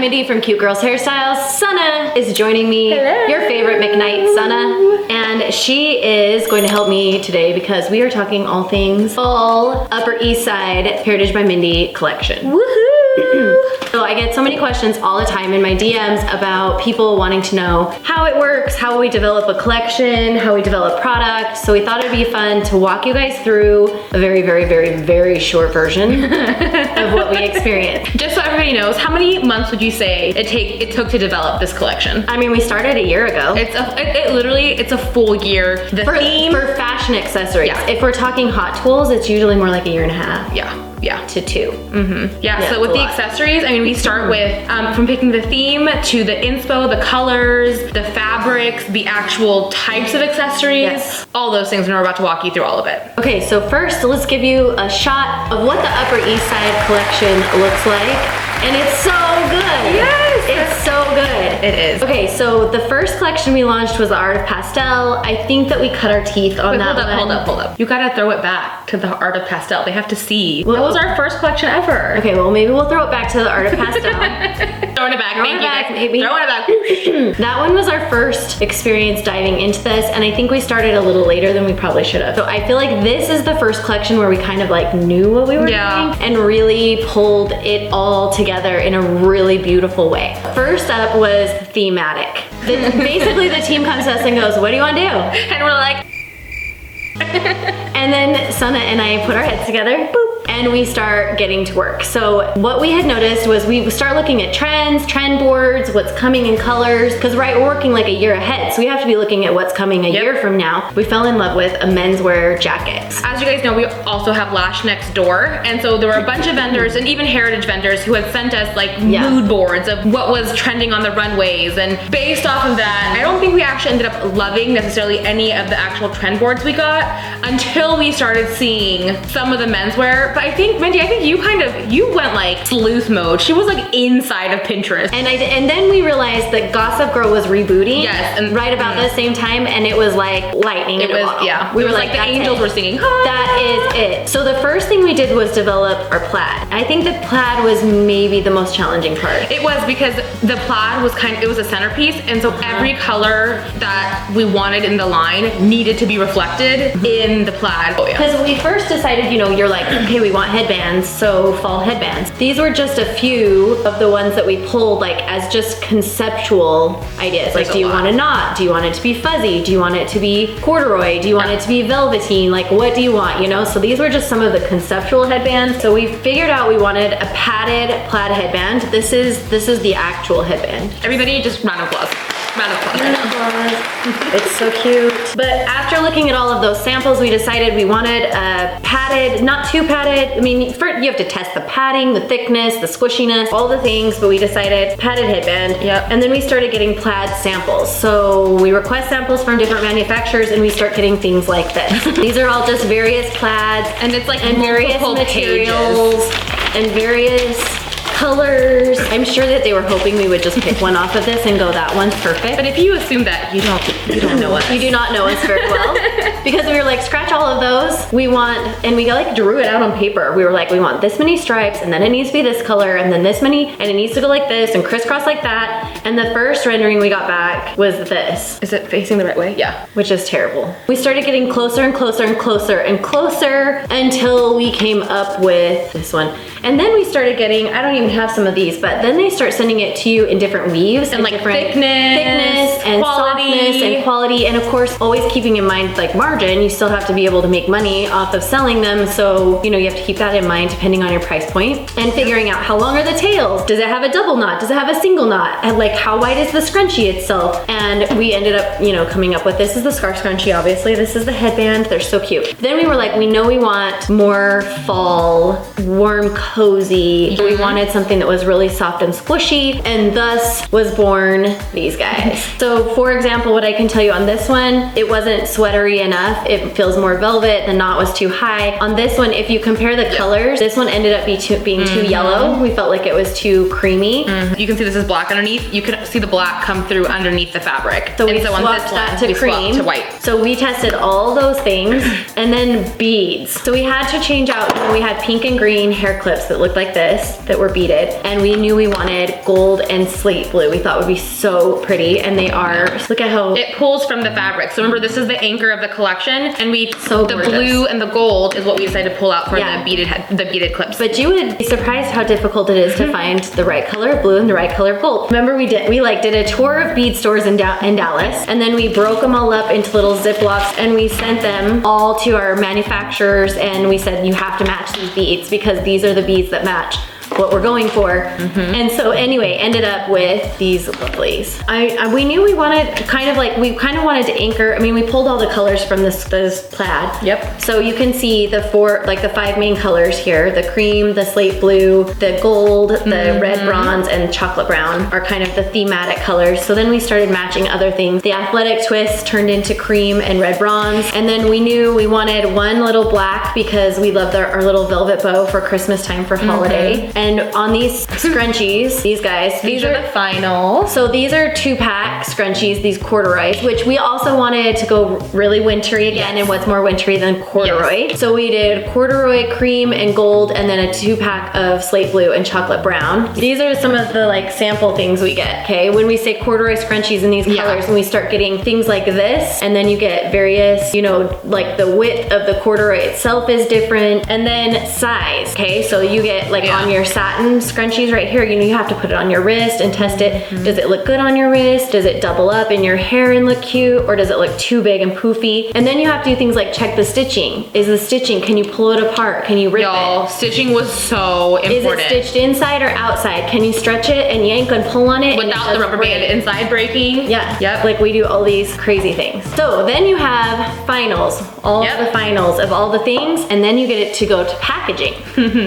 Mindy from Cute Girls Hairstyles. Sana is joining me. Hello. Your favorite McKnight, Sana. And she is going to help me today because we are talking all things fall Upper East Side Heritage by Mindy collection. Woohoo! So I get so many questions all the time in my DMs about people wanting to know how it works, how we develop a collection, how we develop product. So we thought it'd be fun to walk you guys through a very, very, very, very short version of what we experienced. Just so everybody knows, how many months would you say it took to develop this collection? I mean, we started a year ago. It's a full year. The theme for fashion accessories. Yeah. If we're talking hot tools, it's usually more like a year and a half. Yeah. To 2. Yeah, so with the accessories, I mean, we start with from picking the theme to the inspo, the colors, the fabrics, the actual types of accessories, Yes. all those things, and we're about to walk you through all of it. Okay, so first let's give you a shot of what the Upper East Side collection looks like. And it's so good. Yes. It's so good. It is. Okay, so the first collection we launched was the Art of Pastel. I think that we cut our teeth on that one. Hold up. You gotta throw it back to the Art of Pastel. They have to see. That was our first collection ever. Okay, well maybe we'll throw it back to the Art of Pastel. Throwing it back, Throwing it back, maybe. Throwing it back. That one was our first experience diving into this, and I think we started a little later than we probably should have. So I feel like this is the first collection where we kind of like knew what we were doing and really pulled it all together in a really beautiful way. First up was thematic. Basically the team comes to us and goes, what do you want to do? And we're like, and then Sana and I put our heads together, boop, and we start getting to work. So what we had noticed was we start looking at trends, trend boards, what's coming in colors, because we're working like a year ahead, so we have to be looking at what's coming a year from now. We fell in love with a menswear jacket. As you guys know, we also have Lash Next Door, and so there were a bunch of vendors and even heritage vendors who had sent us like mood boards of what was trending on the runways, and based off of that, I don't think we actually ended up loving necessarily any of the actual trend boards we got until we started seeing some of the menswear. But I think, Mindy, you went like sleuth mode. She was like inside of Pinterest. And then we realized that Gossip Girl was rebooting. Yes, and right about the same time, and it was like lightning. It was, yeah. We were like the angels were singing. That is it. So the first thing we did was develop our plaid. I think the plaid was maybe the most challenging part. It was because the plaid was it was a centerpiece, and so every color that we wanted in the line needed to be reflected in the plaid. Oh yeah. Because we first decided, you're like, okay, we want headbands, so fall headbands. These were just a few of the ones that we pulled like as just conceptual ideas. Like, do you want a knot? Do you want it to be fuzzy? Do you want it to be corduroy? Do you want it to be velveteen? Like, what do you want, So these were just some of the conceptual headbands. So we figured out we wanted a padded plaid headband. This is the actual headband. Everybody just round of applause. Round of applause. Round of applause. It's so cute. But after looking at all of those samples, we decided we wanted a padded, not too padded. I mean, first you have to test the padding, the thickness, the squishiness, all the things, but we decided padded headband. Yep. And then we started getting plaid samples. So we request samples from different manufacturers and we start getting things like this. These are all just various plaids, and it's like various materials and various colors. I'm sure that they were hoping we would just pick one off of this and go, that one's perfect. But if you assume that, you don't know us. You do not know us very well. Because we were like, scratch all of those. We want, and we like drew it out on paper. We were like, we want this many stripes, and then it needs to be this color, and then this many, and it needs to go like this, and crisscross like that. And the first rendering we got back was this. Is it facing the right way? Yeah. Which is terrible. We started getting closer and closer and closer and closer until we came up with this one. And then we started getting, I don't even have some of these, but then they start sending it to you in different weaves and like different thickness and quality. softness and quality, and of course always keeping in mind like margin. You still have to be able to make money off of selling them, so you have to keep that in mind depending on your price point. And figuring out how long are the tails, does it have a double knot, does it have a single knot, and like how wide is the scrunchie itself. And we ended up coming up with, this is the scarf scrunchie, obviously this is the headband. They're so cute. Then we were like, we know we want more fall, warm, cozy. We wanted something that was really soft and squishy, and thus was born these guys. So for example, what I can tell you on this one, it wasn't sweatery enough. It feels more velvet. The knot was too high. On this one, if you compare the colors, this one ended up being too yellow. We felt like it was too creamy. You can see this is black underneath. You can see the black come through underneath the fabric. So we swapped that to cream. To white. So we tested all those things, and then beads. So we had to change out, we had pink and green hair clips that looked like this, that were beads. beaded, and we knew we wanted gold and slate blue. We thought would be so pretty, and they are. Just look at how it pulls from the fabric. So remember, this is the anchor of the collection, and the gorgeous. blue and the gold is what we decided to pull out for the beaded clips. But you would be surprised how difficult it is to find the right color of blue and the right color of gold. Remember, we did a tour of bead stores in Dallas, and then we broke them all up into little Ziplocs, and we sent them all to our manufacturers, and we said, you have to match these beads because these are the beads that match what we're going for. And so anyway, ended up with these lovelies. We knew we wanted kind of wanted to anchor. I mean, we pulled all the colors from this plaid. Yep. So you can see the 5 main colors here: the cream, the slate blue, the gold, the red bronze, and chocolate brown are kind of the thematic colors. So then we started matching other things. The athletic twist turned into cream and red bronze, and then we knew we wanted one little black because we loved our little velvet bow for Christmas time for holiday. And on these scrunchies, these guys, these are the finals. So these are 2-pack scrunchies, these corduroys, which we also wanted to go really wintry again. And what's more wintry than corduroy? Yes. So we did corduroy, cream, and gold, and then a 2-pack of slate blue and chocolate brown. These are some of the like sample things we get, okay? When we say corduroy scrunchies in these colors, and we start getting things like this, and then you get various, like the width of the corduroy itself is different, and then size, okay? So you get like on your satin scrunchies right here, you have to put it on your wrist and test it. Does it look good on your wrist? Does it double up in your hair and look cute? Or does it look too big and poofy? And then you have to do things like check the stitching. Is the stitching, can you pull it apart? Can you rip it? Stitching was so important. Is it stitched inside or outside? Can you stretch it and yank and pull on it without the rubber band inside breaking? Yeah. Yep. Like we do all these crazy things. So then you have finals, all the finals of all the things, and then you get it to go to packaging.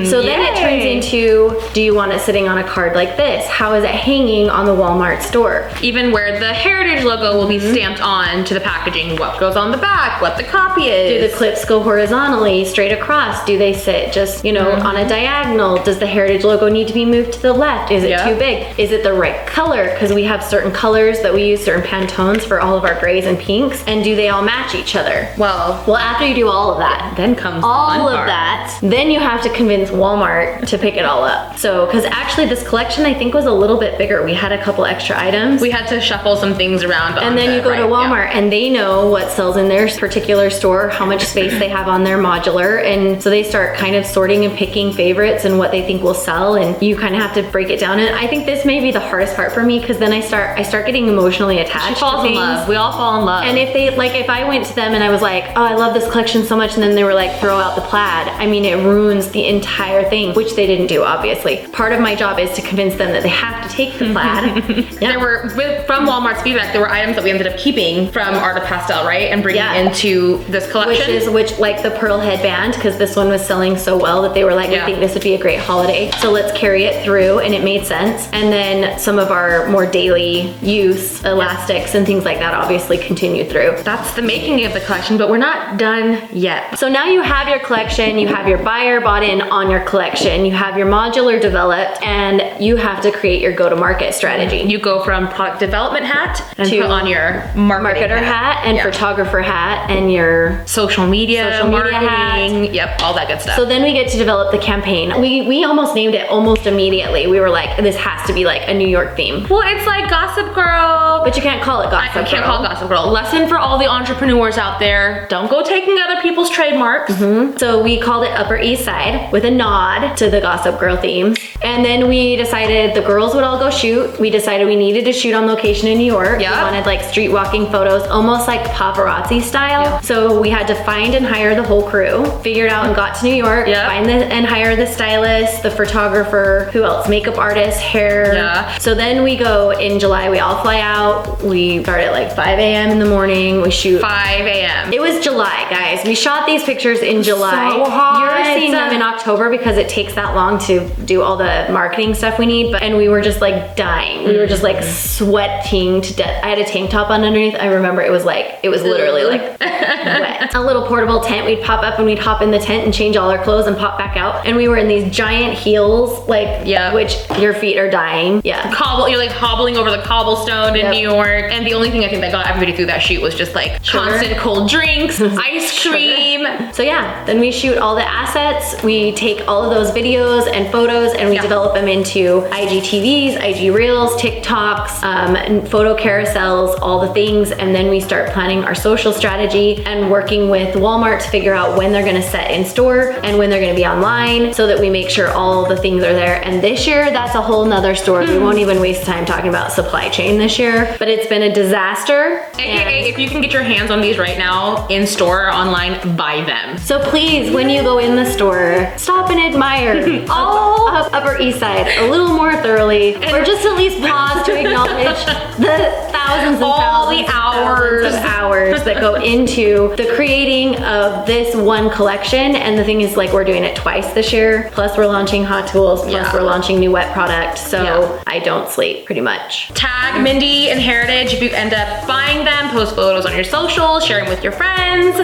So then it turns into, do you want it sitting on a card like this? How is it hanging on the Walmart store? Even where the Heritage logo will be stamped on to the packaging. What goes on the back, what the copy is. Do the clips go horizontally, straight across? Do they sit just, on a diagonal? Does the Heritage logo need to be moved to the left? Is it too big? Is it the right color? Because we have certain colors that we use, certain Pantones for all of our grays and pinks, and do they all match each other? Well, after you do all of that, then comes all of that, then you have to convince Walmart to pick it all up. So, because actually this collection I think was a little bit bigger. We had a couple extra items. We had to shuffle some things around. And then you go to Walmart and they know what sells in their particular store, how much space they have on their modular. And so they start kind of sorting and picking favorites and what they think will sell. And you kind of have to break it down. And I think this may be the hardest part for me because then I start getting emotionally attached to things. In love. We all fall in love. And if I went to them and I was like, oh, I love this collection so much, and then they were like, throw out the plaid, I mean, it ruins the entire thing, which they didn't do, obviously. Part of my job is to convince them that they have to take the plaid. There were, from Walmart's feedback, there were items that we ended up keeping from Art of Pastel, right? And bringing into this collection. Which like the pearl headband, because this one was selling so well that they were like, we think this would be a great holiday. So let's carry it through, and it made sense. And then some of our more daily use elastics and things like that obviously continued through. That's the making of the collection, but we're not done yet. So now you have your collection, you have your buyer bought in on your collection, you have your modular developed, and you have to create your go-to-market strategy. You go from product development hat and put on your marketer hat and photographer hat and your social media marketing. Yep, all that good stuff. So then we get to develop the campaign. We almost named it almost immediately. We were like, this has to be like a New York theme. Well, it's like Gossip Girl. But you can't call it Gossip Girl. I can't call it Gossip Girl. Lesson for all the entrepreneurs out there. Don't go taking other people's trademarks. So we called it Upper East Side with a nod to the Gossip Girl themes. And then we decided the girls would all go shoot. We decided we needed to shoot on location in New York. We wanted like street walking photos, almost like paparazzi style. So we had to find and hire the whole crew. Figured out and got to New York. Find and hire the stylist, the photographer, who else? Makeup artist, hair. So then we go in July. We all fly out. We start at like 5 a.m. in the morning. We shoot 5 a.m. It was July, guys. We shot these pictures in July. So hot. You're seeing them in October because it takes that long to do all the marketing stuff we need. And we were just like dying. We were just like sweating to death. I had a tank top on underneath. I remember it was literally like wet. A little portable tent. We'd pop up and we'd hop in the tent and change all our clothes and pop back out. And we were in these giant heels, which your feet are dying. You're like hobbling over the cobblestone in New York. And the only thing I think that got everybody through that shoot was just like constant cold drinks, ice cream. So yeah, then we shoot all the assets. We take all of those videos and photos and we develop them into IGTVs, IG Reels, TikToks, and photo carousels, all the things. And then we start planning our social strategy and working with Walmart to figure out when they're gonna set in store and when they're gonna be online so that we make sure all the things are there. And this year, that's a whole nother story. We won't even waste time talking about supply chain this year, but it's been a disaster. AKA, if you can get your hands on these right now in store or online, buy them. So please, when you go in the store, stop and admire all of Upper East Side a little more thoroughly, or just at least pause to acknowledge the thousands and all the thousands of hours that go into the creating of this one collection. And the thing is, like, we're doing it twice this year. Plus we're launching Hot Tools, plus we're launching new wet product. So I don't sleep pretty much. Tag Mindy and Heritage if you end up buying them, post photos on your socials, share them with your friends.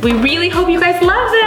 We really hope you guys love this.